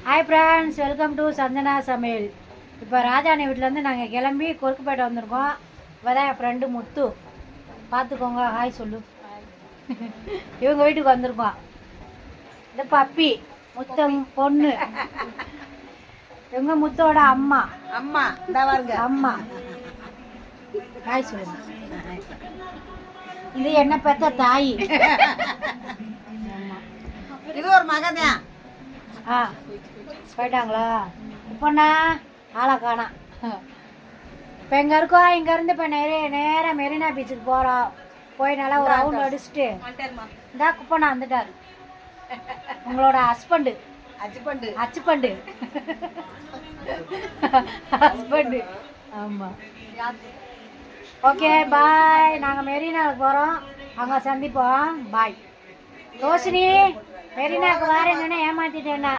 Hi friends, welcome to Santhana சமையல். இப்போ ராஜாணி வீட்டிலேருந்து நாங்கள் கிளம்பி கொருக்குப்பேட்டை வந்திருக்கோம். இப்போதான் என் ஃப்ரெண்டு முத்து, பார்த்துக்கோங்க, ஹாய் சொல்லு. இவங்க வீட்டுக்கு வந்திருக்கோம். இந்த பப்பி முத்தம் பொண்ணு, இவங்க முத்தோட அம்மா. அம்மா பாருங்க, அம்மா ஹாய் சொல்லுங்க. இது என்ன பெத்த தாய். இது ஒரு மகன். போயிட்டாங்களா? இப்போண்ணா ஆளை காணா. இப்போ எங்கே இருக்கோம்? இங்கேருந்து இப்போ நேராக மெரினா பீச்சுக்கு போகிறோம். போய் நல்லா ஒரு ரவுண்ட் அடிச்சுட்டு இந்தா குப்பண்ணா வந்துட்டார், உங்களோட ஹஸ்பண்டு. ஹஸ்பண்டு ஆமாம். Okay bye. நாங்கள் மெரினாவுக்கு போகிறோம், அங்கே சந்திப்போம். பாய். ரோஷினி, மெரினாவுக்கு வரேன்னு ஏமாற்றிட்டேன்னா